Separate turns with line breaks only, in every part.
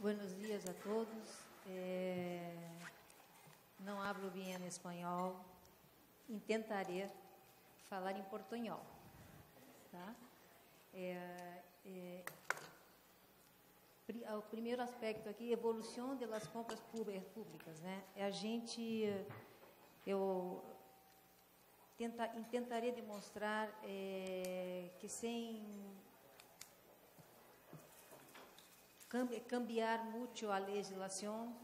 Buenos dias a todos. Não hablo bem em espanhol. Tentaré falar em portunhol. Tá? O primeiro aspecto aqui, evolução das compras públicas, né? Tentarei demonstrar que sem cambiar muito a legislação,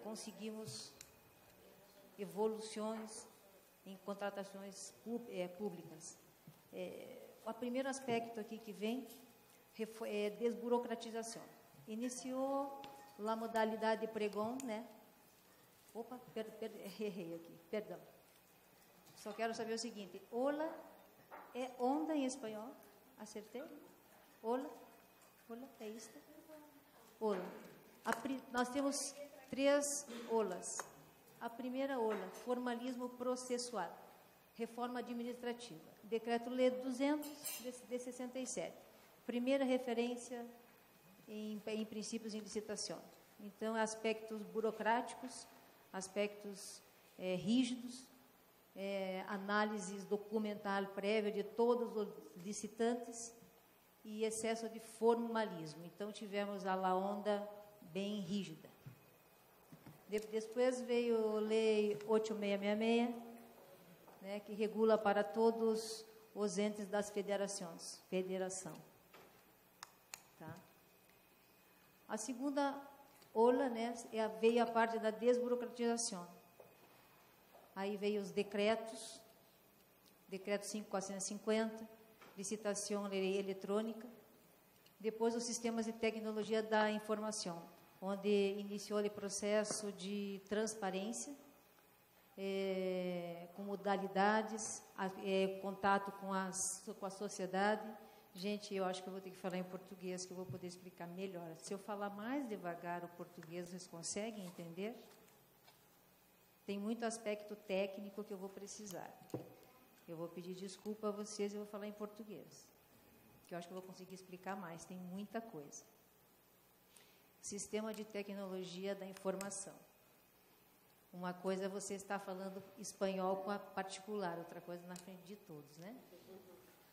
conseguimos evoluções em contratações públicas. O primeiro aspecto aqui que vem é desburocratização. Iniciou a modalidade de pregão, né? Opa, errei aqui, perdão. Só quero saber o seguinte: hola é onda em espanhol? Acertei? Hola? Hola, é isto? Hola. Nós temos 3 olas. A primeira ola, formalismo processual, reforma administrativa, Decreto-Lei 200 de 67. Primeira referência em princípios em licitação. Então, aspectos burocráticos, aspectos rígidos, análises documental prévia de todos os licitantes e excesso de formalismo. Então, tivemos a onda bem rígida. Depois veio a Lei 8666, né, que regula para todos os entes das federação. Tá? A segunda ola, né, veio a parte da desburocratização. Aí veio os decretos, Decreto 5450, licitação eletrônica, depois os sistemas de tecnologia da informação, onde iniciou o processo de transparência, com modalidades, contato com a sociedade. Gente, eu acho que eu vou ter que falar em português, que eu vou poder explicar melhor. Se eu falar mais devagar o português, vocês conseguem entender? Tem muito aspecto técnico que eu vou precisar. Eu vou pedir desculpa a vocês e vou falar em português, que eu acho que eu vou conseguir explicar mais, tem muita coisa. Sistema de tecnologia da informação. Uma coisa é você estar falando espanhol com a particular, outra coisa na frente de todos, né?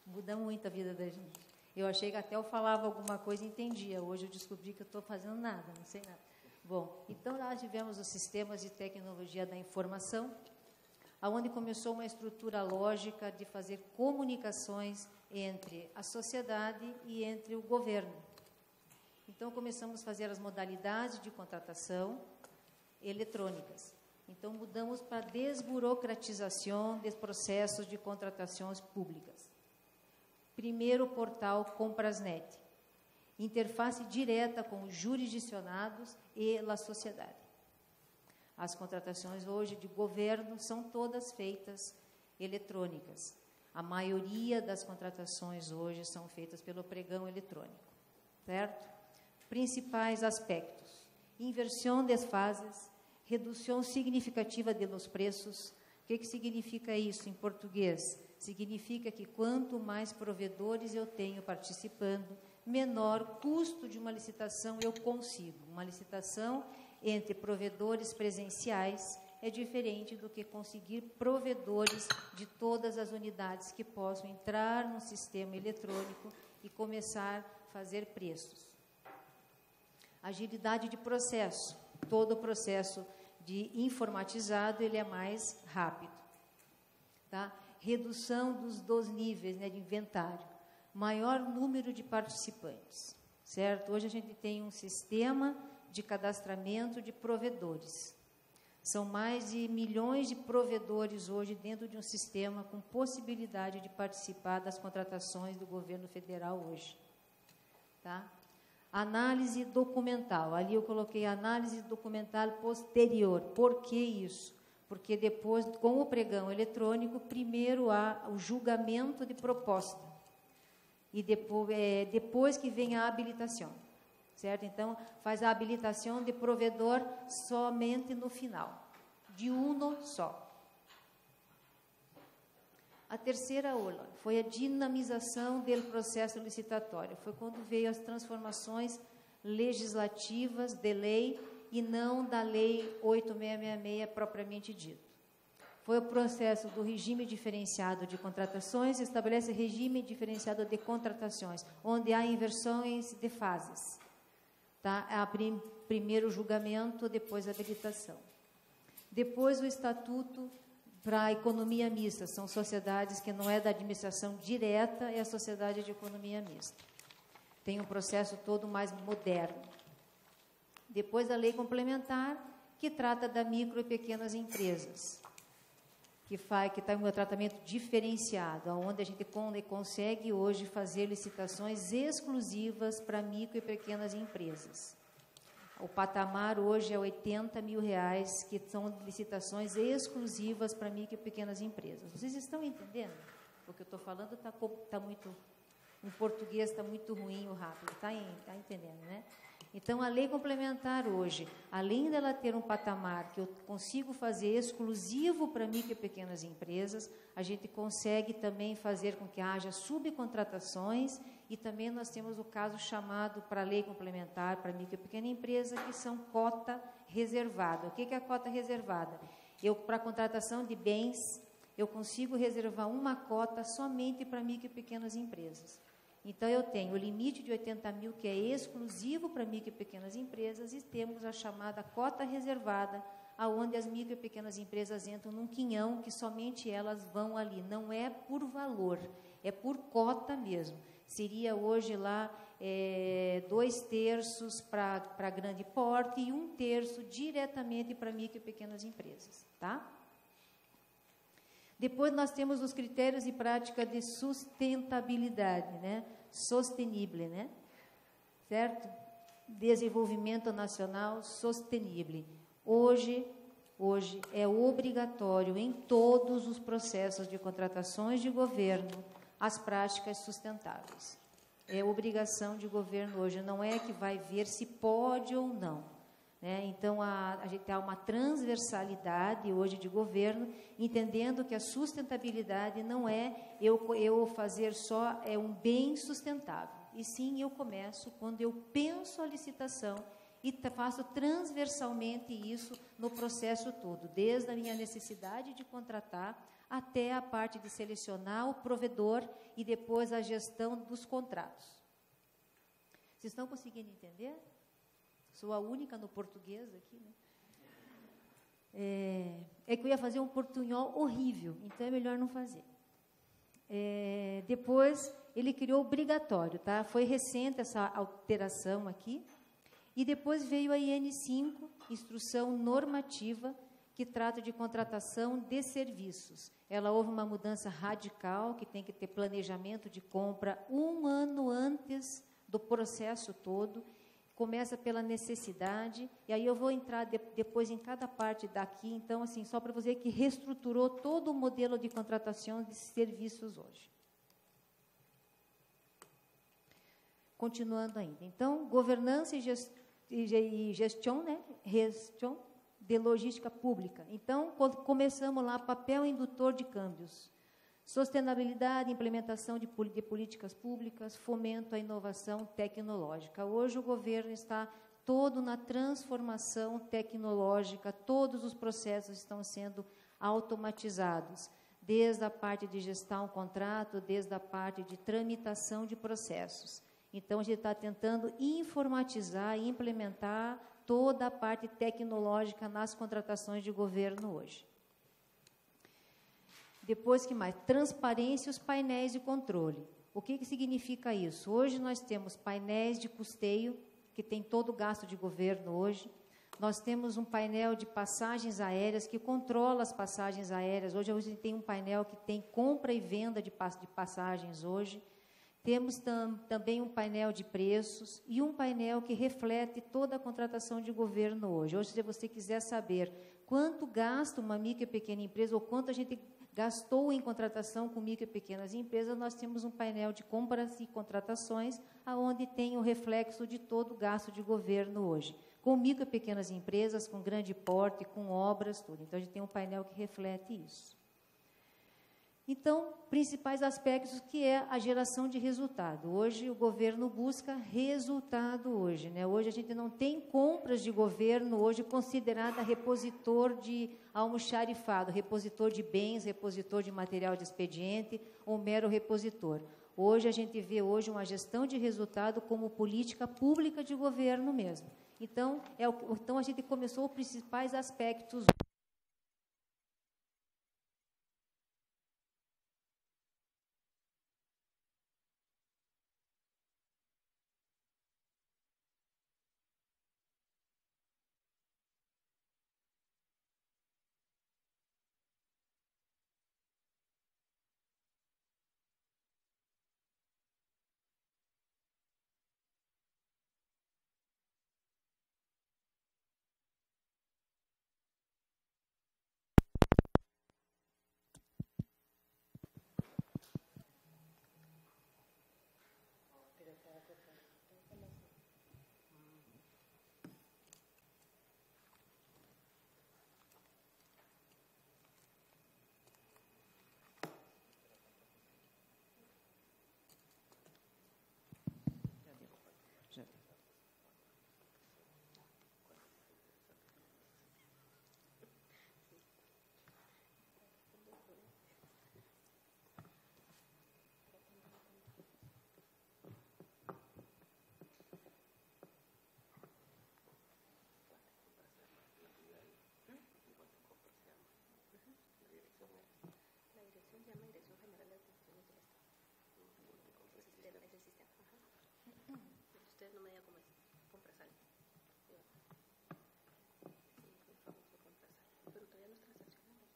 Muda muito a vida da gente. Eu achei que até eu falava alguma coisa e entendia. Hoje eu descobri que eu estou fazendo nada, não sei nada. Bom, então nós tivemos os sistemas de tecnologia da informação, onde começou uma estrutura lógica de fazer comunicações entre a sociedade e entre o governo. Então, começamos a fazer as modalidades de contratação eletrônicas. Então, mudamos para a desburocratização dos processos de contratações públicas. Primeiro portal Comprasnet, interface direta com os jurisdicionados e a sociedade. As contratações hoje de governo são todas feitas eletrônicas. A maioria das contratações hoje são feitas pelo pregão eletrônico, certo? Principais aspectos: inversão das fases, redução significativa dos preços. O que significa isso em português? Significa que quanto mais provedores eu tenho participando, menor custo de uma licitação eu consigo. Uma licitação entre provedores presenciais é diferente do que conseguir provedores de todas as unidades que possam entrar no sistema eletrônico e começar a fazer preços. Agilidade de processo. Todo o processo de informatizado ele é mais rápido. Tá? Redução dos níveis, né, de inventário. Maior número de participantes. Certo? Hoje a gente tem um sistema de cadastramento de provedores. São mais de milhões de provedores hoje dentro de um sistema com possibilidade de participar das contratações do governo federal hoje. Tá? Análise documental. Ali eu coloquei análise documental posterior. Por que isso? Porque depois, com o pregão eletrônico, primeiro há o julgamento de proposta. E depois que vem a habilitação. Certo? Então, faz a habilitação de provedor somente no final, de um só. A terceira ola foi a dinamização do processo licitatório. Foi quando veio as transformações legislativas de lei e não da Lei 8666 propriamente dito. Foi o processo do regime diferenciado de contratações, estabelece regime diferenciado de contratações, onde há inversões de fases. Tá? Primeiro o julgamento, depois a habilitação. Depois o estatuto para a economia mista, são sociedades que não é da administração direta, é a sociedade de economia mista. Tem um processo todo mais moderno. Depois a lei complementar, que trata da micro e pequenas empresas, que está em um tratamento diferenciado, onde a gente consegue hoje fazer licitações exclusivas para micro e pequenas empresas. O patamar hoje é R$80 mil, que são licitações exclusivas para micro e pequenas empresas. Vocês estão entendendo? O que eu estou falando está muito... Em português está muito ruim o rápido, está entendendo, né? Então, a lei complementar hoje, além dela ter um patamar que eu consigo fazer exclusivo para micro e pequenas empresas, a gente consegue também fazer com que haja subcontratações e também nós temos o caso chamado para a lei complementar para micro e pequena empresa, que são cota reservada. O que é a cota reservada? Para a contratação de bens, eu consigo reservar uma cota somente para micro e pequenas empresas. Então, eu tenho o limite de 80 mil, que é exclusivo para micro e pequenas empresas, e temos a chamada cota reservada, aonde as micro e pequenas empresas entram num quinhão, que somente elas vão ali. Não é por valor, é por cota mesmo. Seria hoje lá 2/3 para grande porte e 1/3 diretamente para micro e pequenas empresas, tá? Depois nós temos os critérios e prática de sustentabilidade, né? Sostenível, né? Certo? Desenvolvimento nacional sostenível. Hoje é obrigatório em todos os processos de contratações de governo as práticas sustentáveis. É obrigação de governo hoje, não é que vai ver se pode ou não. Né? Então, a gente tem uma transversalidade hoje de governo, entendendo que a sustentabilidade não é eu fazer só um bem sustentável, e sim eu começo quando eu penso a licitação e faço transversalmente isso no processo todo, desde a minha necessidade de contratar até a parte de selecionar o provedor e depois a gestão dos contratos. Vocês estão conseguindo entender? Sou a única no português aqui, né? É que eu ia fazer um portunhol horrível, então é melhor não fazer. Depois, ele criou obrigatório, tá? Foi recente essa alteração aqui. E depois veio a IN5, Instrução Normativa, que trata de contratação de serviços. Ela houve uma mudança radical, que tem que ter planejamento de compra 1 ano antes do processo todo. Começa pela necessidade, e aí eu vou entrar depois em cada parte daqui, então, assim, só para você que reestruturou todo o modelo de contratação de serviços hoje. Continuando ainda. Então, governança e gestão, né? Gestão de logística pública. Então, começamos lá, papel indutor de câmbios. Sustentabilidade, implementação de políticas públicas, fomento à inovação tecnológica. Hoje o governo está todo na transformação tecnológica, todos os processos estão sendo automatizados, desde a parte de gestão contrato, desde a parte de tramitação de processos. Então, a gente está tentando informatizar e implementar toda a parte tecnológica nas contratações de governo hoje. Depois, que mais? Transparência e os painéis de controle. O que significa isso? Hoje nós temos painéis de custeio, que tem todo o gasto de governo hoje. Nós temos um painel de passagens aéreas, que controla as passagens aéreas. Hoje a gente tem um painel que tem compra e venda de passagens hoje. Temos também um painel de preços e um painel que reflete toda a contratação de governo hoje. Hoje, se você quiser saber quanto gasta uma micro e pequena empresa ou quanto a gente gastou em contratação com micro e pequenas empresas, nós temos um painel de compras e contratações, onde tem o reflexo de todo o gasto de governo hoje, com micro e pequenas empresas, com grande porte, com obras, tudo. Então, a gente tem um painel que reflete isso. Então, principais aspectos que é a geração de resultado. Hoje, o governo busca resultado hoje, né? Hoje, a gente não tem compras de governo hoje considerada repositor de almoxarifado, repositor de bens, repositor de material de expediente ou mero repositor. Hoje, a gente vê hoje uma gestão de resultado como política pública de governo mesmo. Então, então a gente começou os principais aspectos.
Ustedes no me digan cómo es. Compra sal. Famoso compra sal. Pero todavía no es transaccional.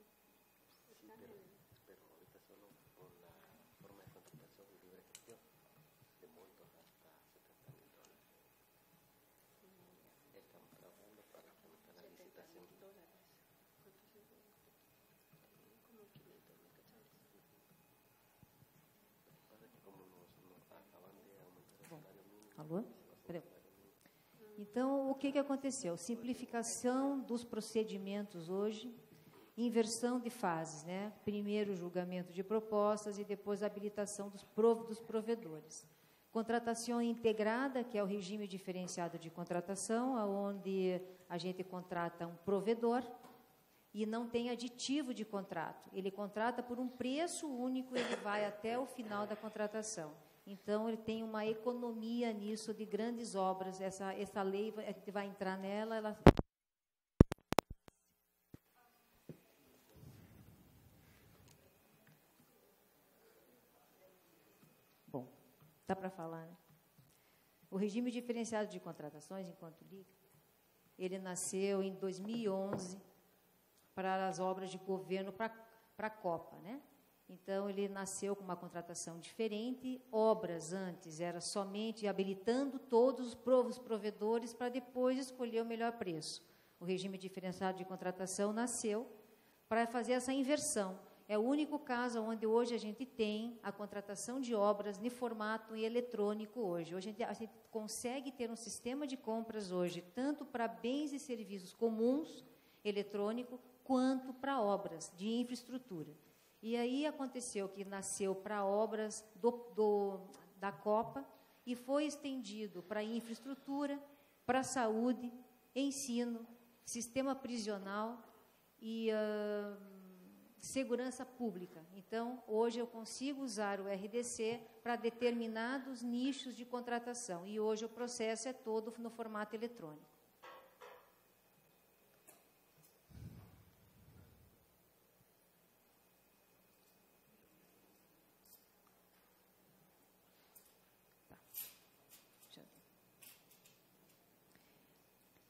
Pero ahorita solo por la forma de contratación y libre gestión de montos hasta $70,000. Estamos trabajando para tramitar la licitación.
$70,000. ¿Cuántos es? Como 500 mil quetzales.
Lo que pasa es que como nos acaban de aumentar el salario mínimo.
Alô? Então, o que aconteceu? Simplificação dos procedimentos hoje, inversão de fases, né? Primeiro o julgamento de propostas e depois a habilitação dos provedores. Contratação integrada, que é o regime diferenciado de contratação, onde a gente contrata um provedor e não tem aditivo de contrato. Ele contrata por um preço único e ele vai até o final da contratação. Então, ele tem uma economia nisso de grandes obras. Essa lei, a gente vai entrar nela, ela... Bom, dá para falar, né? O regime diferenciado de contratações, enquanto liga, ele nasceu em 2011 para as obras de governo para a Copa, né? Então, ele nasceu com uma contratação diferente. Obras antes era somente habilitando todos os provedores para depois escolher o melhor preço. O regime diferenciado de contratação nasceu para fazer essa inversão. É o único caso onde hoje a gente tem a contratação de obras em formato eletrônico hoje. Hoje a gente consegue ter um sistema de compras hoje, tanto para bens e serviços comuns, eletrônico, quanto para obras de infraestrutura. E aí aconteceu que nasceu para obras da Copa e foi estendido para infraestrutura, para saúde, ensino, sistema prisional e segurança pública. Então, hoje eu consigo usar o RDC para determinados nichos de contratação. E hoje o processo é todo no formato eletrônico.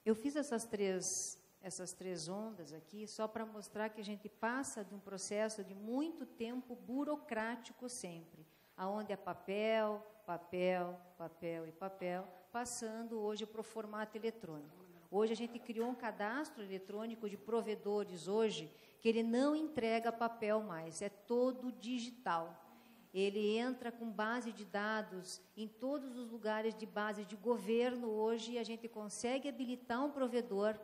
Eu fiz essas três ondas aqui só para mostrar que a gente passa de um processo de muito tempo burocrático sempre, aonde é papel, papel, papel e papel, passando hoje para o formato eletrônico. Hoje a gente criou um cadastro eletrônico de provedores hoje que ele não entrega papel mais, é todo digital. Ele entra com base de dados em todos os lugares de base de governo hoje e a gente consegue habilitar um provedor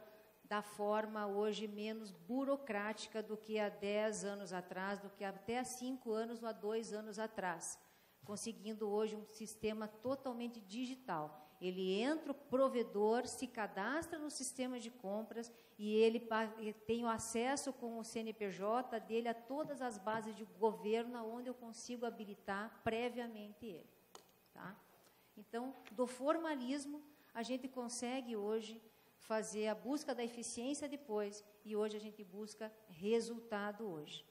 da forma hoje menos burocrática do que há 10 anos atrás, do que até há 5 anos ou há 2 anos atrás, conseguindo hoje um sistema totalmente digital. Ele entra, o provedor se cadastra no sistema de compras e ele tem o acesso com o CNPJ dele a todas as bases de governo, onde eu consigo habilitar previamente ele. Tá? Então, do formalismo, a gente consegue hoje fazer a busca da eficiência depois, e hoje a gente busca resultado hoje.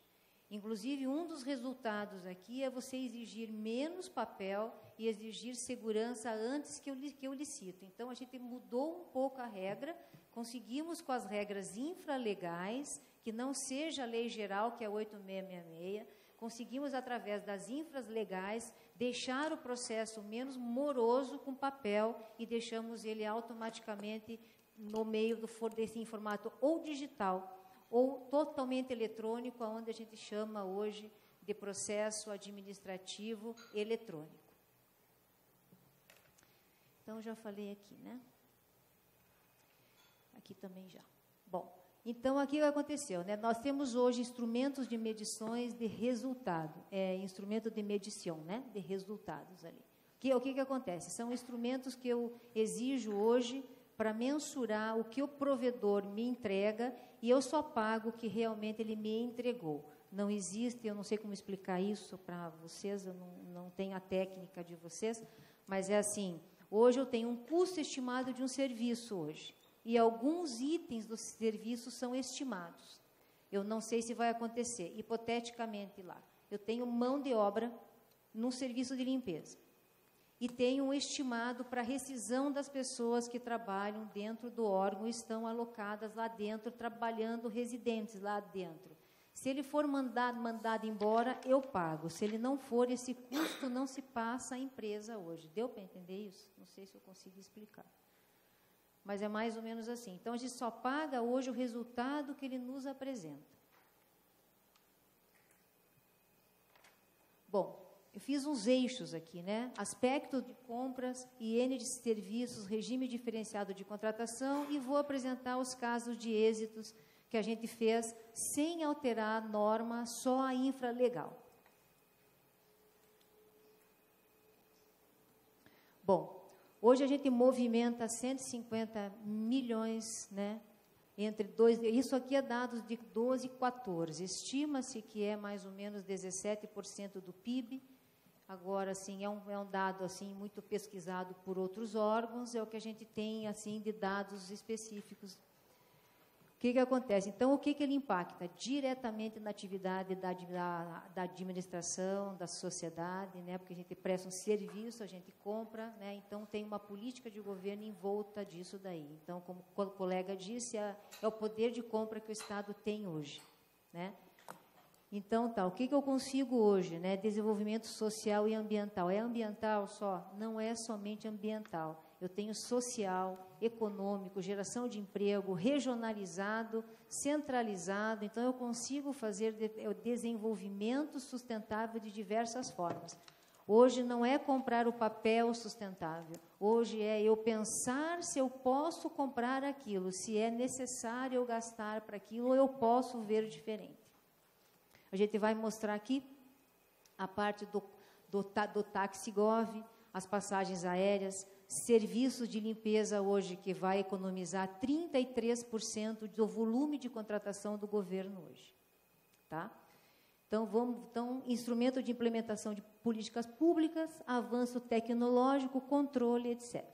Inclusive, um dos resultados aqui é você exigir menos papel e exigir segurança antes que eu licito. Então, a gente mudou um pouco a regra, conseguimos com as regras infralegais, que não seja a lei geral, que é 8666, conseguimos, através das infralegais, deixar o processo menos moroso com papel e deixamos ele automaticamente no meio desse formato ou digital ou totalmente eletrônico, onde a gente chama hoje de processo administrativo eletrônico. Então, já falei aqui, né? Aqui também já. Bom, então, aqui o que aconteceu, né? Nós temos hoje instrumentos de medições de resultado, instrumento de medição, né? De resultados ali. O que acontece? São instrumentos que eu exijo hoje para mensurar o que o provedor me entrega e eu só pago o que realmente ele me entregou. Não existe, eu não sei como explicar isso para vocês, eu não tenho a técnica de vocês, mas é assim, hoje eu tenho um custo estimado de um serviço hoje, e alguns itens do serviço são estimados. Eu não sei se vai acontecer, hipoteticamente lá. Eu tenho mão de obra num serviço de limpeza. E tem um estimado para rescisão das pessoas que trabalham dentro do órgão, estão alocadas lá dentro, trabalhando residentes lá dentro. Se ele for mandado embora, eu pago. Se ele não for, esse custo não se passa à empresa hoje. Deu para entender isso? Não sei se eu consigo explicar. Mas é mais ou menos assim. Então, a gente só paga hoje o resultado que ele nos apresenta. Bom, eu fiz uns eixos aqui, né? Aspecto de compras, IN de serviços, regime diferenciado de contratação, e vou apresentar os casos de êxitos que a gente fez sem alterar a norma, só a infralegal. Bom, hoje a gente movimenta 150 milhões, né? Isso aqui é dados de 12 e 14. Estima-se que é mais ou menos 17% do PIB. Agora, assim, é um dado assim, muito pesquisado por outros órgãos, é o que a gente tem assim, de dados específicos. O que acontece? Então, o que ele impacta? Diretamente na atividade da administração, da sociedade, né? Porque a gente presta um serviço, a gente compra, né? Então, tem uma política de governo em volta disso daí. Então, como o colega disse, é o poder de compra que o Estado tem hoje, né? Então, o que eu consigo hoje, né? Desenvolvimento social e ambiental. É ambiental só? Não é somente ambiental. Eu tenho social, econômico, geração de emprego, regionalizado, centralizado. Então, eu consigo fazer desenvolvimento sustentável de diversas formas. Hoje não é comprar o papel sustentável. Hoje é eu pensar se eu posso comprar aquilo, se é necessário eu gastar para aquilo ou eu posso ver diferente. A gente vai mostrar aqui a parte do Taxigov, as passagens aéreas, serviços de limpeza hoje, que vai economizar 33% do volume de contratação do governo hoje. Tá? Então, instrumento de implementação de políticas públicas, avanço tecnológico, controle, etc.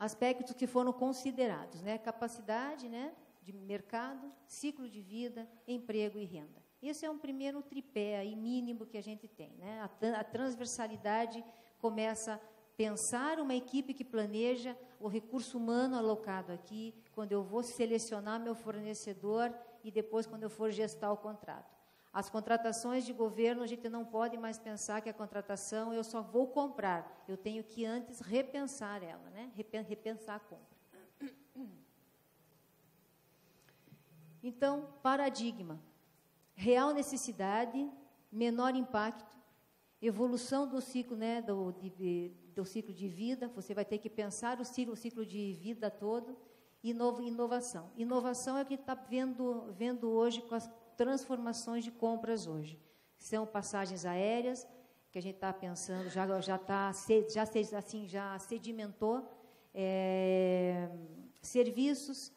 Aspectos que foram considerados, né? Capacidade, né? De mercado, ciclo de vida, emprego e renda. Esse é um primeiro tripé aí mínimo que a gente tem, né? A transversalidade começa a pensar uma equipe que planeja o recurso humano alocado aqui, quando eu vou selecionar meu fornecedor e depois quando eu for gestar o contrato. As contratações de governo, a gente não pode mais pensar que a contratação eu só vou comprar, eu tenho que antes repensar ela, né? Repensar a compra. Então, paradigma, real necessidade, menor impacto, evolução do ciclo, né, do ciclo de vida, você vai ter que pensar o ciclo de vida todo, Inovação. Inovação é o que está vendo hoje com as transformações de compras hoje. São passagens aéreas, que a gente está pensando, já sedimentou, serviços,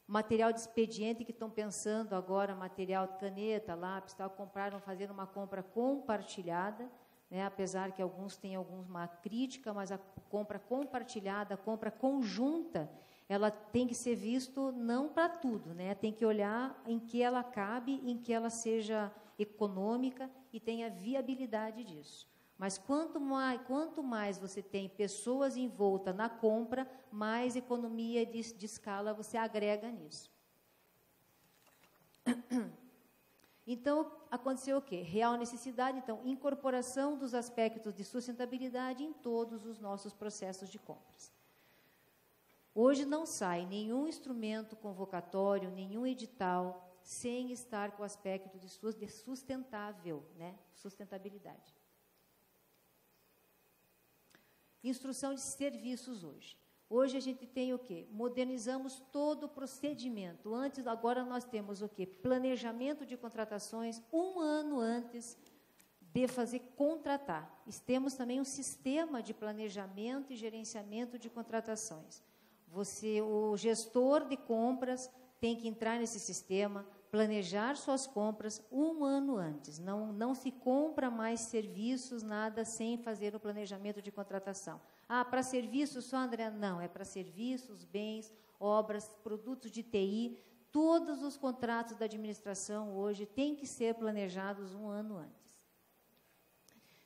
material de expediente, que estão pensando agora, material de caneta, lápis, tal, fazendo uma compra compartilhada, né, apesar que alguns têm alguma crítica, mas a compra compartilhada, a compra conjunta, ela tem que ser visto não para tudo, né? Tem que olhar em que ela cabe, em que ela seja econômica e tenha viabilidade disso. Mas quanto mais você tem pessoas envoltas na compra, mais economia de escala você agrega nisso. Então, aconteceu o quê? Real necessidade, então, incorporação dos aspectos de sustentabilidade em todos os nossos processos de compras. Hoje não sai nenhum instrumento convocatório, nenhum edital, sem estar com o aspecto de sustentável, né? Sustentabilidade. Instrução de serviços hoje. Hoje a gente tem o quê? Modernizamos todo o procedimento. Agora nós temos o quê? Planejamento de contratações 1 ano antes de fazer contratar. Temos também um sistema de planejamento e gerenciamento de contratações. O gestor de compras tem que entrar nesse sistema, planejar suas compras 1 ano antes. Não se compra mais serviços, nada, sem fazer o planejamento de contratação. Para serviços só, André? Não, é para serviços, bens, obras, produtos de TI. Todos os contratos da administração hoje têm que ser planejados 1 ano antes.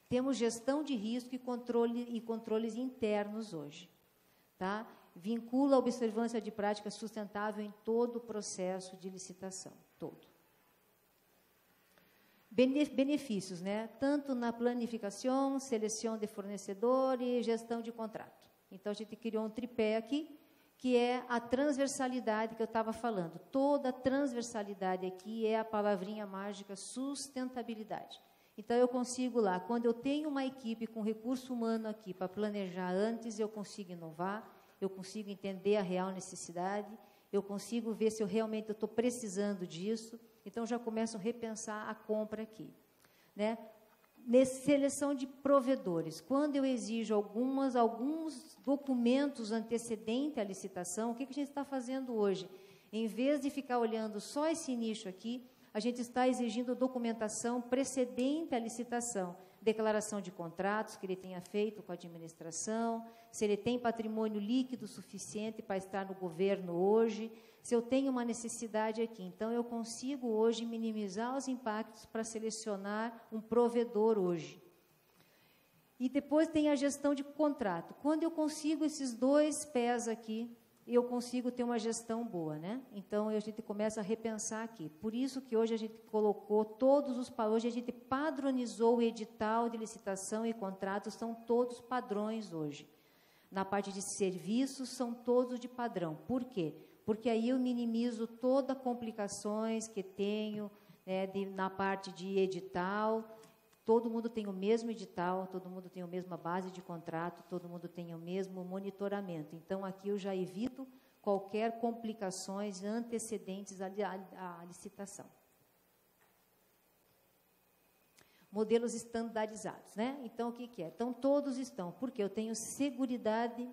Temos gestão de risco e controles internos hoje. Tá? Vincula a observância de prática sustentável em todo o processo de licitação, todo. Benefícios, né? Tanto na planificação, seleção de fornecedor e gestão de contrato. Então, a gente criou um tripé aqui, que é a transversalidade que eu estava falando. Toda a transversalidade aqui é a palavrinha mágica sustentabilidade. Então, eu consigo lá, quando eu tenho uma equipe com recurso humano aqui para planejar antes, eu consigo inovar, eu consigo entender a real necessidade, eu consigo ver se eu realmente estou precisando disso, então já começo a repensar a compra aqui. Né? Nessa seleção de provedores, quando eu exijo alguns documentos antecedentes à licitação, o que a gente está fazendo hoje? Em vez de ficar olhando só esse nicho aqui, a gente está exigindo documentação precedente à licitação, declaração de contratos que ele tenha feito com a administração, se ele tem patrimônio líquido suficiente para estar no governo hoje, se eu tenho uma necessidade aqui. Então, eu consigo hoje minimizar os impactos para selecionar um provedor hoje. E depois tem a gestão de contrato. Quando eu consigo esses 2 pés aqui, eu consigo ter uma gestão boa, né? Então, a gente começa a repensar aqui. Por isso que hoje a gente colocou hoje a gente padronizou o edital de licitação e contratos, são todos padrões hoje. Na parte de serviços, são todos de padrão. Por quê? Porque aí eu minimizo todas as complicações que tenho, né, na parte de edital. Todo mundo tem o mesmo edital, todo mundo tem a mesma base de contrato, todo mundo tem o mesmo monitoramento. Então, aqui eu já evito qualquer complicações antecedentes à licitação. Modelos estandarizados, né? Então, o que é? Então, todos estão, porque eu tenho seguridade,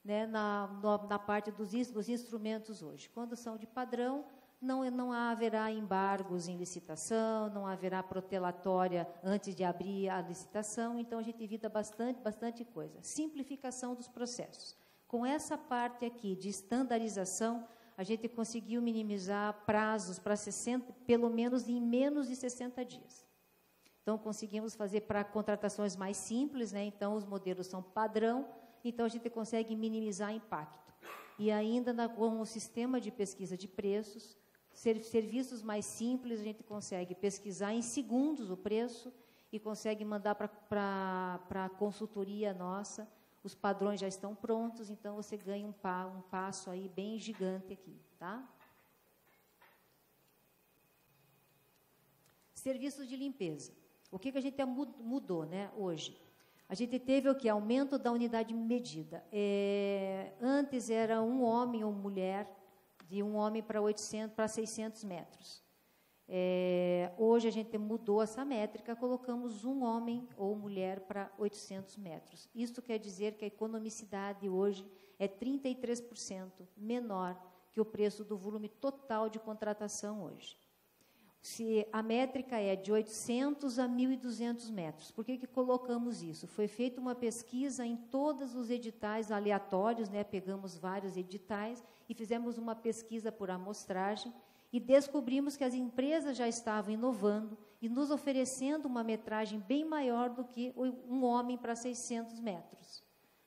né, na parte dos instrumentos hoje. Quando são de padrão, não haverá embargos em licitação, não haverá protelatória antes de abrir a licitação, então a gente evita bastante coisa. Simplificação dos processos. Com essa parte aqui de estandarização, a gente conseguiu minimizar prazos para pelo menos em menos de 60 dias. Então, conseguimos fazer para contratações mais simples, né? Então, os modelos são padrão, então a gente consegue minimizar impacto. E ainda com o sistema de pesquisa de preços, serviços mais simples, a gente consegue pesquisar em segundos o preço e consegue mandar para a consultoria nossa. Os padrões já estão prontos, então você ganha um passo aí bem gigante aqui, tá? Serviços de limpeza. O que a gente mudou, né, hoje? A gente teve o quê? Aumento da unidade medida. Antes era um homem ou mulher, de um homem para 600 metros. Hoje a gente mudou essa métrica, colocamos um homem ou mulher para 800 metros. Isso quer dizer que a economicidade hoje é 33% menor que o preço do volume total de contratação hoje. Se a métrica é de 800 a 1.200 metros, por que colocamos isso? Foi feita uma pesquisa em todos os editais aleatórios, né? Pegamos vários editais e fizemos uma pesquisa por amostragem e descobrimos que as empresas já estavam inovando e nos oferecendo uma metragem bem maior do que um homem para 600 metros.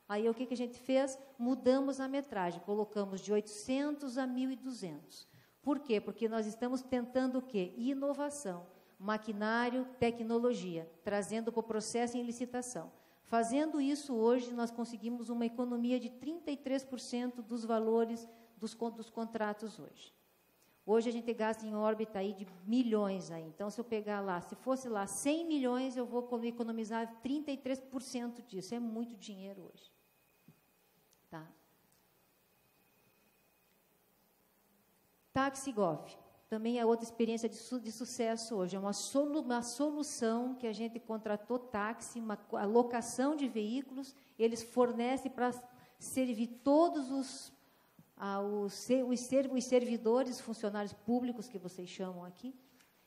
Aí o que a gente fez? Mudamos a metragem, colocamos de 800 a 1.200. Por quê? Porque nós estamos tentando o quê? Inovação, maquinário, tecnologia, trazendo para o processo em licitação. Fazendo isso hoje, nós conseguimos uma economia de 33% dos valores dos contratos hoje. Hoje a gente gasta em órbita aí de milhões aí. Então, se eu pegar lá, se fosse lá 100 milhões, eu vou economizar 33% disso. É muito dinheiro hoje. Tá? TaxiGov, também é outra experiência de sucesso hoje. É uma solução que a gente contratou táxi, uma alocação de veículos, eles fornecem para servir todos os servidores, funcionários públicos que vocês chamam aqui,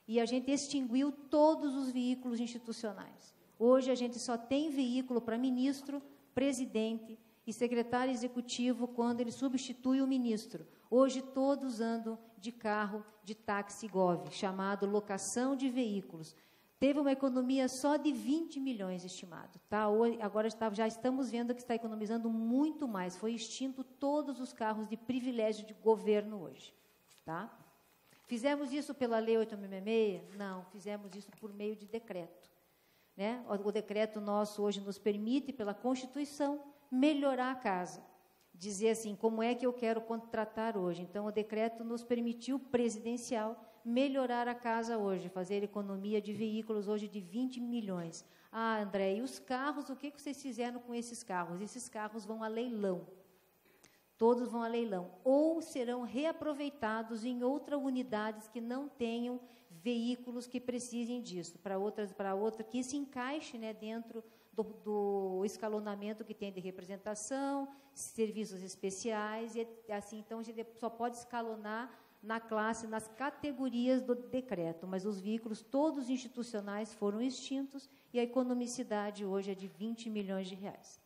e a gente extinguiu todos os veículos institucionais. Hoje a gente só tem veículo para ministro, presidente e secretário executivo quando ele substitui o ministro. Hoje todos andam de carro de TaxiGov, chamado locação de veículos. Teve uma economia só de 20 milhões estimado. Tá? Agora já estamos vendo que está economizando muito mais. Foi extinto todos os carros de privilégio de governo hoje. Tá? Fizemos isso pela Lei 8.666? Não, fizemos isso por meio de decreto. Né? O decreto nosso hoje nos permite, pela Constituição, melhorar a casa. Dizer assim, como é que eu quero contratar hoje? Então, o decreto nos permitiu, presidencial, melhorar a casa hoje, fazer economia de veículos hoje de 20 milhões. Ah, André, e os carros, o que vocês fizeram com esses carros? Esses carros vão a leilão. Todos vão a leilão. Ou serão reaproveitados em outras unidades que não tenham veículos que precisem disso, para outra que se encaixe, né, dentro do escalonamento que tem de representação, serviços especiais, e assim, então a gente só pode escalonar na classe, nas categorias do decreto, mas os veículos todos institucionais foram extintos e a economicidade hoje é de 20 milhões de reais.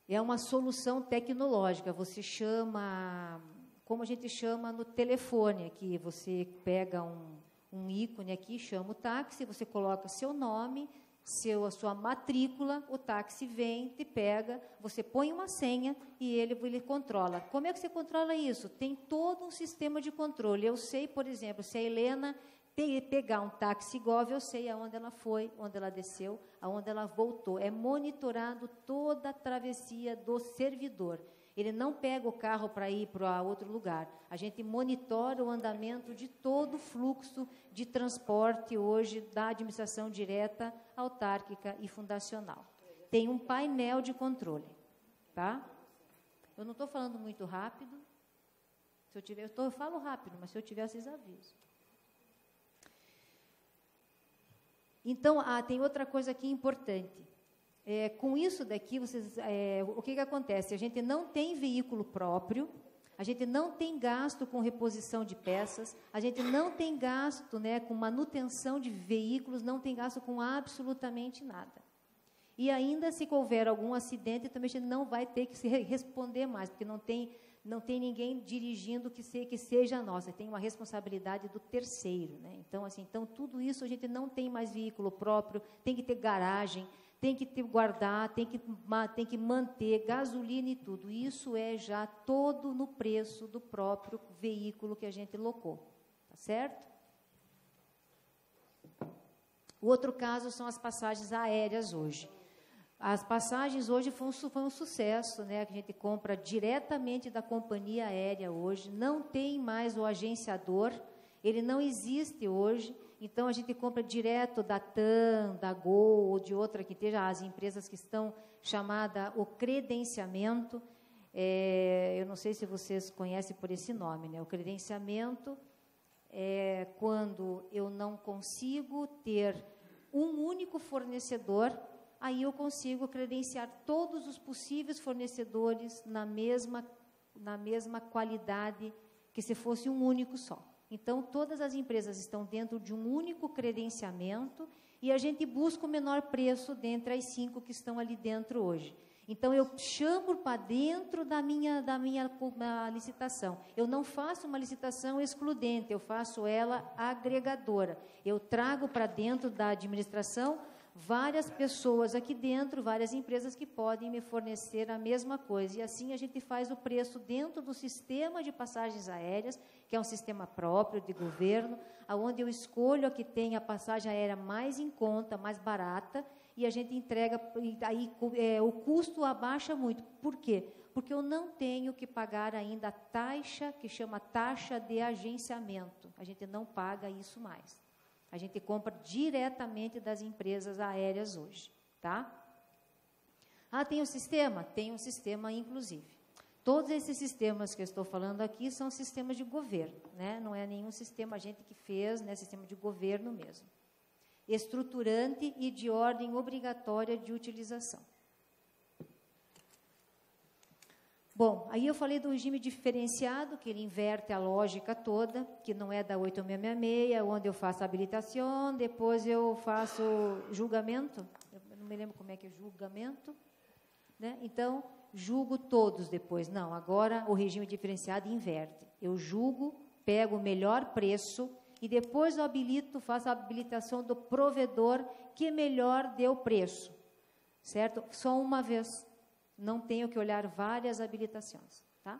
É uma solução tecnológica, você chama, como a gente chama no telefone, aqui você pega um ícone aqui, chama o táxi, você coloca seu nome, a sua matrícula, o táxi vem, te pega, você põe uma senha e ele controla. Como é que você controla isso? Tem todo um sistema de controle. Eu sei, por exemplo, se a Helena pegar um TaxiGov, eu sei aonde ela foi, onde ela desceu, aonde ela voltou. É monitorado toda a travessia do servidor. Ele não pega o carro para ir para outro lugar. A gente monitora o andamento de todo o fluxo de transporte hoje da administração direta, autárquica e fundacional. Tem um painel de controle. Tá? Eu não estou falando muito rápido. Se eu tiver, eu falo rápido, mas se eu tiver, vocês avisam. Então, tem outra coisa aqui importante. Com isso daqui, o que acontece? A gente não tem veículo próprio, a gente não tem gasto com reposição de peças, a gente não tem gasto, né, com manutenção de veículos, não tem gasto com absolutamente nada. E ainda, se houver algum acidente, também a gente não vai ter que se responder mais, porque não tem ninguém dirigindo que seja nossa, tem uma responsabilidade do terceiro. Né? Então, tudo isso a gente não tem mais veículo próprio, tem que ter garagem, tem que guardar, tem que manter gasolina e tudo. Isso é já todo no preço do próprio veículo que a gente locou. Tá certo? O outro caso são as passagens aéreas hoje. As passagens hoje foi um sucesso, né? Que a gente compra diretamente da companhia aérea hoje. Não tem mais o agenciador, ele não existe hoje. Então, a gente compra direto da TAM, da Gol ou de outra que esteja, as empresas que estão chamada o credenciamento. Eu não sei se vocês conhecem por esse nome, né? O credenciamento é quando eu não consigo ter um único fornecedor, aí eu consigo credenciar todos os possíveis fornecedores na mesma qualidade que se fosse um único só. Então, todas as empresas estão dentro de um único credenciamento e a gente busca o menor preço dentre as 5 que estão ali dentro hoje. Então, eu chamo para dentro da minha licitação. Eu não faço uma licitação excludente, eu faço ela agregadora. Eu trago para dentro da administração várias pessoas aqui dentro, várias empresas que podem me fornecer a mesma coisa. E assim a gente faz o preço dentro do sistema de passagens aéreas, que é um sistema próprio de governo, onde eu escolho a que tem a passagem aérea mais em conta, mais barata, e a gente entrega, e aí o custo abaixa muito. Por quê? Porque eu não tenho que pagar ainda a taxa, que chama taxa de agenciamento. A gente não paga isso mais. A gente compra diretamente das empresas aéreas hoje, tá? Tem um sistema? Tem um sistema, inclusive. Todos esses sistemas que eu estou falando aqui são sistemas de governo, né? Não é nenhum sistema a gente que fez, né? Sistema de governo mesmo. Estruturante e de ordem obrigatória de utilização. Bom, aí eu falei do regime diferenciado, que ele inverte a lógica toda, que não é da 8666, onde eu faço habilitação, depois eu faço julgamento, eu não me lembro como é que é julgamento, né? Então, julgo todos depois. Não, agora o regime diferenciado inverte. Eu julgo, pego o melhor preço e depois eu habilito, faço a habilitação do provedor que melhor dê o preço, certo? Só uma vez. Não tenho que olhar várias habilitações, tá?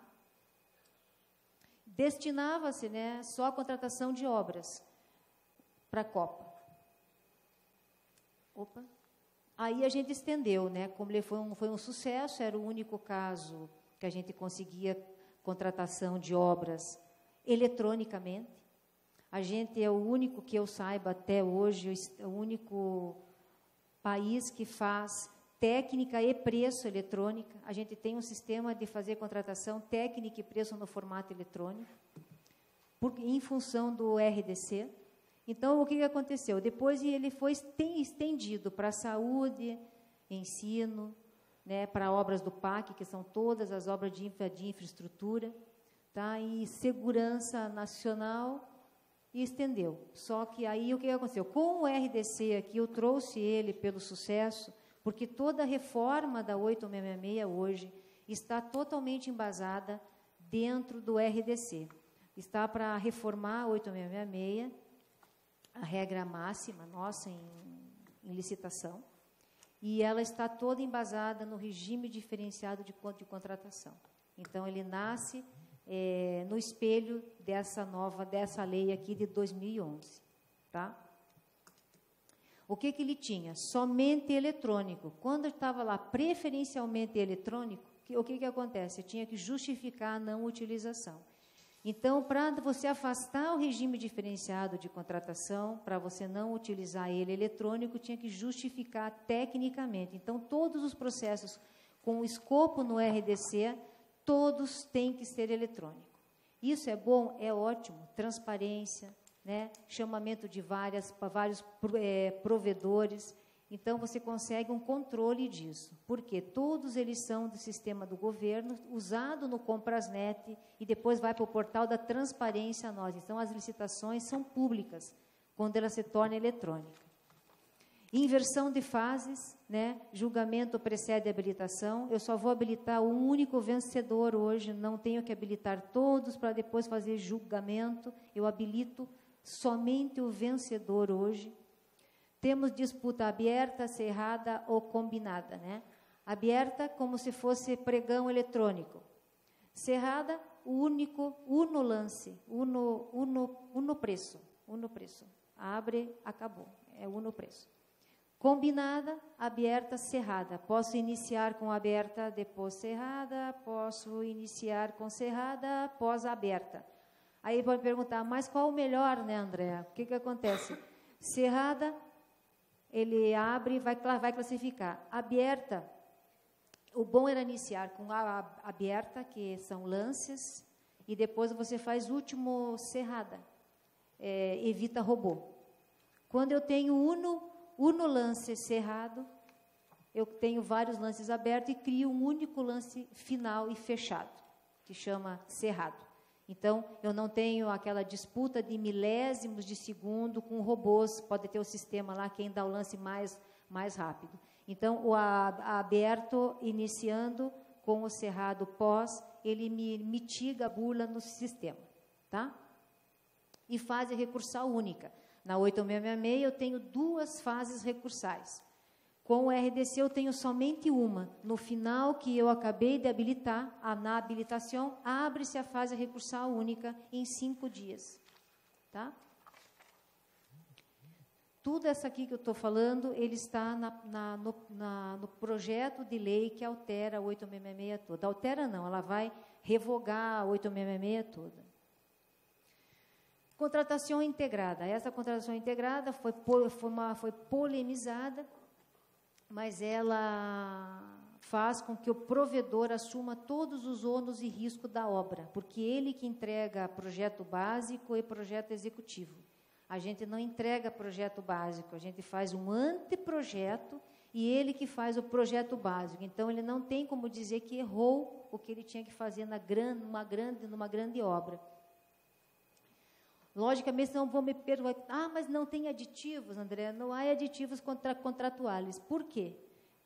Destinava-se, né, só a contratação de obras para a Copa. Aí a gente estendeu, né? Como ele foi um sucesso, era o único caso que a gente conseguia contratação de obras eletronicamente. A gente é o único, que eu saiba até hoje, o único país que faz técnica e preço eletrônica. A gente tem um sistema de fazer contratação técnica e preço no formato eletrônico, em função do RDC. Então, o que aconteceu? Depois ele foi estendido para saúde, ensino, né, para obras do PAC, que são todas as obras de infraestrutura, tá, e segurança nacional, e estendeu. Só que aí o que aconteceu? Com o RDC aqui, eu trouxe ele pelo sucesso, porque toda a reforma da 8666 hoje está totalmente embasada dentro do RDC. Está para reformar a 8666, a regra máxima nossa em licitação, e ela está toda embasada no regime diferenciado de contratação. Então, ele nasce no espelho dessa lei aqui de 2011, tá? O que ele tinha? Somente eletrônico. Quando estava lá preferencialmente eletrônico, o que acontece? Tinha que justificar a não utilização. Então, para você afastar o regime diferenciado de contratação, para você não utilizar ele eletrônico, tinha que justificar tecnicamente. Então, todos os processos com o escopo no RDC, todos têm que ser eletrônico. Isso é bom? É ótimo. Transparência, né? Chamamento de vários provedores. Então, você consegue um controle disso. Porque todos eles são do sistema do governo, usado no Comprasnet, e depois vai para o portal da transparência a nós. Então, as licitações são públicas, quando ela se torna eletrônica. Inversão de fases, né? Julgamento precede habilitação. Eu só vou habilitar um único vencedor hoje, não tenho que habilitar todos para depois fazer julgamento. Eu habilito somente o vencedor hoje. Temos disputa aberta, cerrada ou combinada, né? Aberta, como se fosse pregão eletrônico. Cerrada, uno lance, uno preço. Abre, acabou. É uno preço. Combinada, aberta, cerrada. Posso iniciar com aberta, depois cerrada. Posso iniciar com cerrada, pós aberta. Aí pode perguntar, mas qual o melhor, né, André? O que acontece? Cerrada, ele abre e vai classificar. Aberta, o bom era iniciar com a aberta, que são lances, e depois você faz último cerrada, evita robô. Quando eu tenho uno lance cerrado, eu tenho vários lances abertos e crio um único lance final e fechado, que chama cerrado. Então, eu não tenho aquela disputa de milésimos de segundo com robôs, pode ter o sistema lá, quem dá o lance mais rápido. Então, o aberto, iniciando com o cerrado pós, ele mitiga a burla no sistema, tá? E fase recursal única. Na 8666, eu tenho 2 fases recursais. Com o RDC, eu tenho somente uma. No final, que eu acabei de habilitar, na habilitação, abre-se a fase recursal única em 5 dias. Tá? Tudo isso aqui que eu estou falando, ele está no projeto de lei que altera a 8666 toda. Altera não, ela vai revogar a 8666 toda. Contratação integrada. Essa contratação integrada foi polemizada, mas ela faz com que o provedor assuma todos os ônus e riscos da obra, porque ele que entrega projeto básico e projeto executivo. A gente não entrega projeto básico, a gente faz um anteprojeto e ele que faz o projeto básico. Então, ele não tem como dizer que errou o que ele tinha que fazer numa grande obra. Logicamente, não vão me perguntar, mas não tem aditivos, André? Não há aditivos contratuais. Por quê?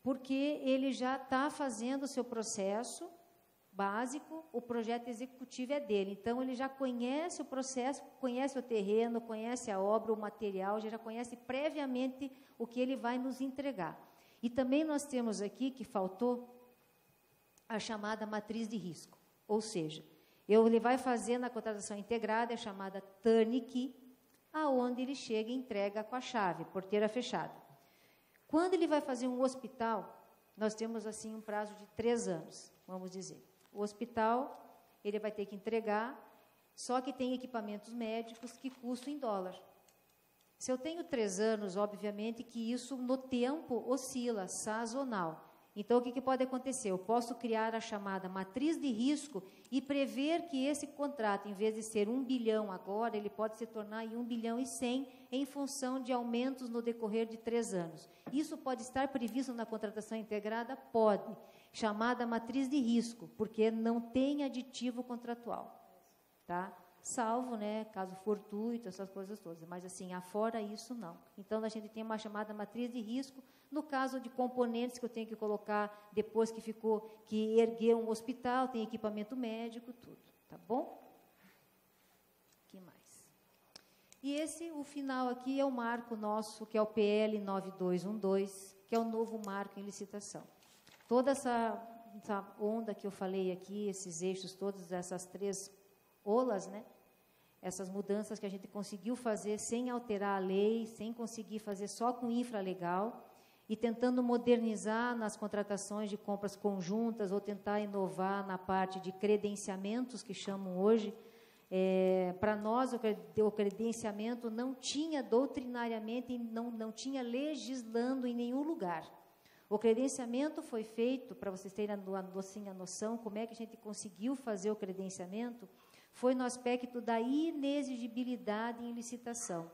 Porque ele já está fazendo o seu processo básico, o projeto executivo é dele. Então, ele já conhece o processo, conhece o terreno, conhece a obra, o material, já conhece previamente o que ele vai nos entregar. E também nós temos aqui, que faltou, a chamada matriz de risco. Ou seja, ele vai fazer na contratação integrada, é chamada turnkey, aonde ele chega e entrega com a chave, porteira fechada. Quando ele vai fazer um hospital, nós temos assim um prazo de 3 anos, vamos dizer. O hospital, ele vai ter que entregar, só que tem equipamentos médicos que custam em dólar. Se eu tenho 3 anos, obviamente que isso no tempo oscila, sazonal. Então, o que pode acontecer? Eu posso criar a chamada matriz de risco e prever que esse contrato, em vez de ser 1 bilhão agora, ele pode se tornar em 1 bilhão e 100 em função de aumentos no decorrer de 3 anos. Isso pode estar previsto na contratação integrada? Pode. Chamada matriz de risco, porque não tem aditivo contratual. Tá? Salvo, né, caso fortuito, essas coisas todas. Mas, assim, afora isso, não. Então, a gente tem uma chamada matriz de risco. No caso de componentes que eu tenho que colocar depois que erguer um hospital, tem equipamento médico, tudo. Tá bom? Que mais? E o final aqui é o marco nosso, que é o PL 9212, que é o novo marco em licitação. Toda essa onda que eu falei aqui, esses eixos todos, essas 3 olas, né? Essas mudanças que a gente conseguiu fazer sem alterar a lei, sem conseguir fazer só com infralegal, e tentando modernizar nas contratações de compras conjuntas ou tentar inovar na parte de credenciamentos, que chamam hoje. Para nós, o credenciamento não tinha doutrinariamente, não tinha legislando em nenhum lugar. O credenciamento foi feito, para vocês terem a noção como é que a gente conseguiu fazer o credenciamento, foi no aspecto da inexigibilidade em licitação.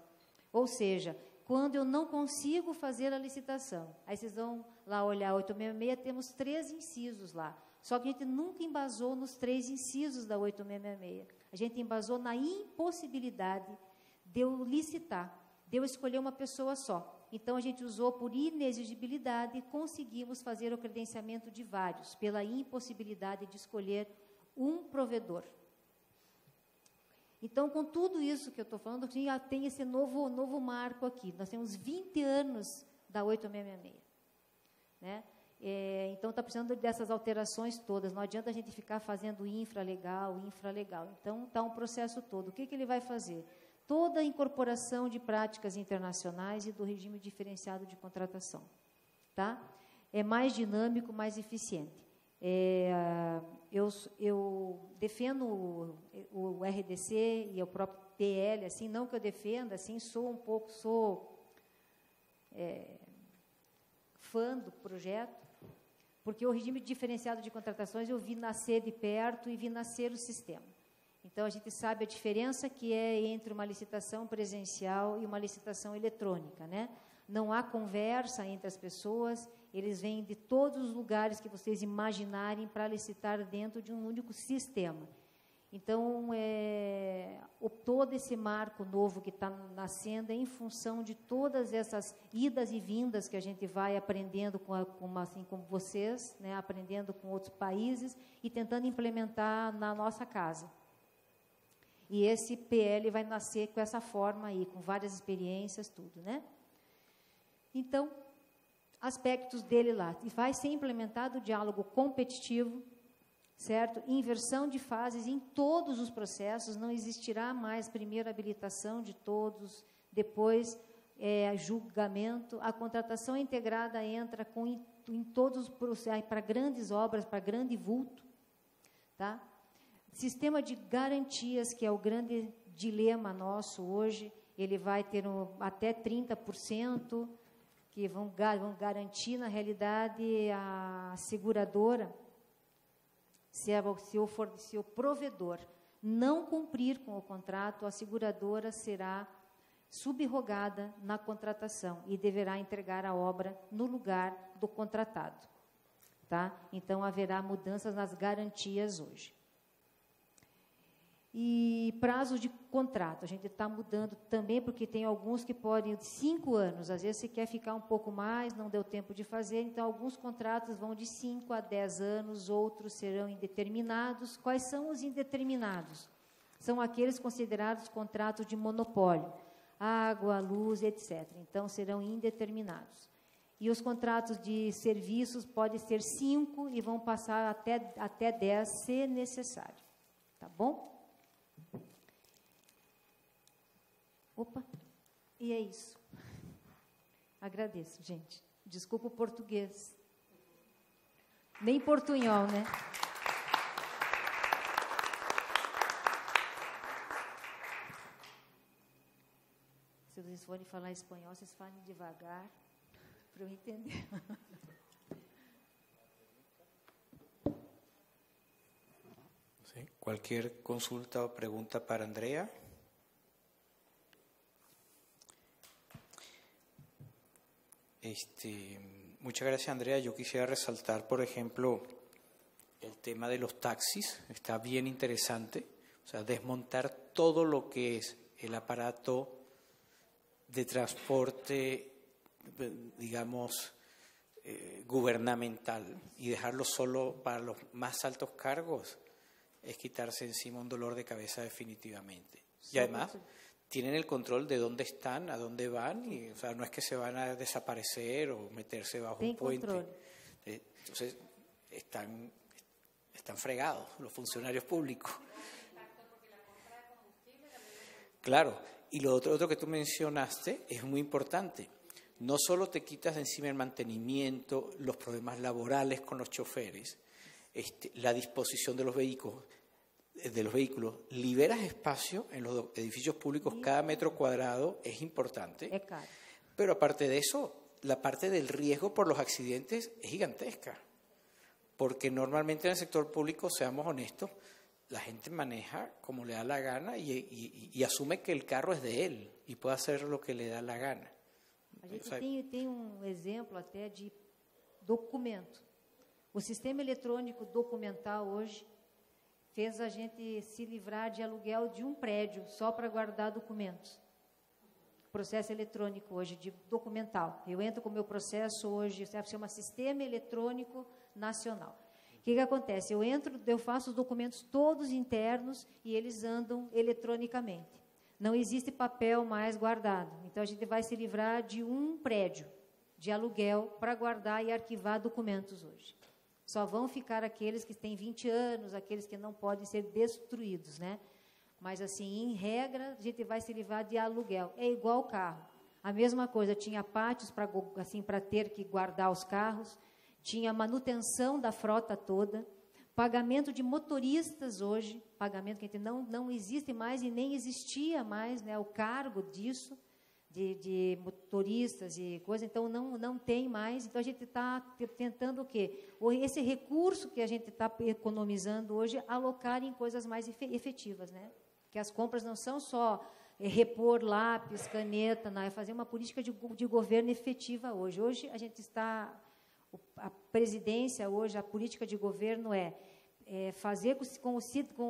Ou seja, quando eu não consigo fazer a licitação. Aí vocês vão lá olhar 866, temos 3 incisos lá. Só que a gente nunca embasou nos 3 incisos da 8666. A gente embasou na impossibilidade de eu licitar, de eu escolher uma pessoa só. Então, a gente usou por inexigibilidade e conseguimos fazer o credenciamento de vários, pela impossibilidade de escolher um provedor. Então, com tudo isso que eu estou falando, já tem esse novo marco aqui. Nós temos 20 anos da 8666. Né? Então, está precisando dessas alterações todas. Não adianta a gente ficar fazendo infralegal. Então, está um processo todo. O que ele vai fazer? Toda a incorporação de práticas internacionais e do regime diferenciado de contratação. Tá? É mais dinâmico, mais eficiente. Eu defendo o RDC e o próprio PL, assim, não que eu defenda, assim, sou fã do projeto, porque o regime diferenciado de contratações eu vi nascer de perto e vi nascer o sistema. Então, a gente sabe a diferença que é entre uma licitação presencial e uma licitação eletrônica, né? Não há conversa entre as pessoas, eles vêm de todos os lugares que vocês imaginarem para licitar dentro de um único sistema. Então, todo esse marco novo que está nascendo é em função de todas essas idas e vindas que a gente vai aprendendo assim como vocês, né, aprendendo com outros países e tentando implementar na nossa casa. E esse PL vai nascer com essa forma aí, com várias experiências, tudo, né? Então, aspectos dele lá. E vai ser implementado o diálogo competitivo, certo? Inversão de fases em todos os processos, não existirá mais primeiro habilitação de todos, depois julgamento. A contratação integrada entra em todos os processos, para grandes obras, para grande vulto, tá? Sistema de garantias, que é o grande dilema nosso hoje, ele vai ter até 30%, que vão garantir, na realidade, a seguradora, se o provedor não cumprir com o contrato, a seguradora será subrogada na contratação e deverá entregar a obra no lugar do contratado. Tá? Então, haverá mudanças nas garantias hoje. E prazo de contrato, a gente está mudando também, porque tem alguns que podem 5 anos, às vezes você quer ficar um pouco mais, não deu tempo de fazer, então alguns contratos vão de 5 a 10 anos, outros serão indeterminados. Quais são os indeterminados? São aqueles considerados contratos de monopólio, água, luz, etc. Então, serão indeterminados. E os contratos de serviços podem ser 5 e vão passar até 10, se necessário. Tá bom? Opa, e é isso. Agradeço, gente. Desculpa o português. Nem portunhol, né? Se vocês forem falar espanhol, vocês falem devagar, para eu entender.
Sí. Cualquier consulta o pregunta para Andrea. Muchas gracias, Andrea. Yo quisiera resaltar, por ejemplo, el tema de los taxis. Está bien interesante. O sea, desmontar todo lo que es el aparato de transporte, digamos, gubernamental, y dejarlo solo para los más altos cargos es quitarse encima un dolor de cabeza definitivamente. Y además tienen el control de dónde están, a dónde van, y o sea, no es que se van a desaparecer o meterse bajo un puente. Control. Entonces, están fregados los funcionarios públicos. Claro, y lo otro que tú mencionaste es muy importante. No solo te quitas de encima el mantenimiento, los problemas laborales con los choferes, la disposición de los vehículos, liberas espacio en los edificios públicos, cada metro cuadrado es importante, pero aparte de eso, la parte del riesgo por los accidentes es gigantesca, porque normalmente en el sector público, seamos honestos, la gente maneja como le da la gana y asume que el carro es de él y puede hacer lo que le da la gana.
A gente tem exemplo até de documento. O sistema eletrônico documental hoje fez a gente se livrar de aluguel de um prédio só para guardar documentos. Processo eletrônico hoje, de documental. Eu entro com o meu processo hoje, se chama Sistema Eletrônico Nacional. O que acontece? Eu entro, eu faço os documentos todos internos e eles andam eletronicamente. Não existe papel mais guardado. Então, a gente vai se livrar de um prédio de aluguel para guardar e arquivar documentos hoje. Só vão ficar aqueles que têm 20 anos, aqueles que não podem ser destruídos, né? Mas, assim, em regra, a gente vai se livrar de aluguel. É igual o carro. A mesma coisa, tinha pátios para ter que guardar os carros, tinha manutenção da frota toda, pagamento de motoristas hoje, pagamento que não existe mais e nem existia mais, né, o cargo disso, de motoristas e coisa, então não tem mais. Então a gente está tentando o quê? Esse recurso que a gente está economizando hoje, alocar em coisas mais efetivas, né? Que as compras não são só repor lápis, caneta, não, é fazer uma política de governo efetiva hoje. Hoje a gente está, a presidência hoje, a política de governo é fazer com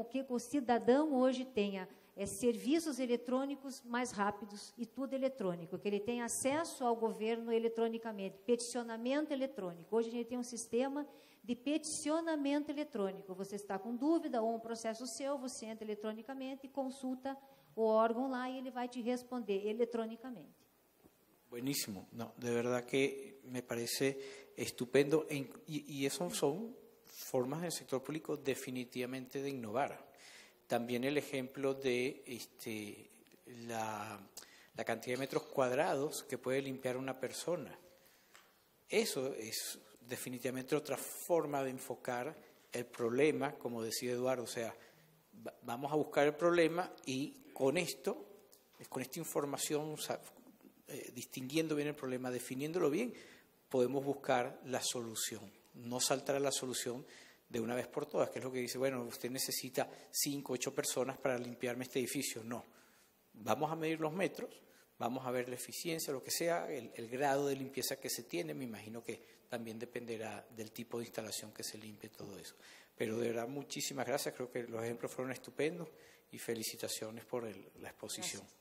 que o cidadão hoje tenha serviços eletrônicos mais rápidos e tudo eletrônico, que ele tenha acesso ao governo eletronicamente, peticionamento eletrônico. Hoje a gente tem um sistema de peticionamento eletrônico. Você está com dúvida ou um processo seu, você entra eletronicamente e consulta o órgão lá y ele vai te responder eletronicamente.
Buenísimo. No, de verdad que me parece estupendo y eso son formas del sector público definitivamente de innovar. También el ejemplo de la cantidad de metros cuadrados que puede limpiar una persona. Eso es definitivamente otra forma de enfocar el problema, como decía Eduardo. O sea, vamos a buscar el problema y con esta información, distinguiendo bien el problema, definiéndolo bien, podemos buscar la solución. No saltar a la solución de una vez por todas, que es lo que dice, bueno, usted necesita 5, 8 personas para limpiarme este edificio. No, vamos a medir los metros, vamos a ver la eficiencia, lo que sea, el grado de limpieza que se tiene. Me imagino que también dependerá del tipo de instalación que se limpie, todo eso. Pero de verdad, muchísimas gracias, creo que los ejemplos fueron estupendos y felicitaciones por la exposición.
Gracias.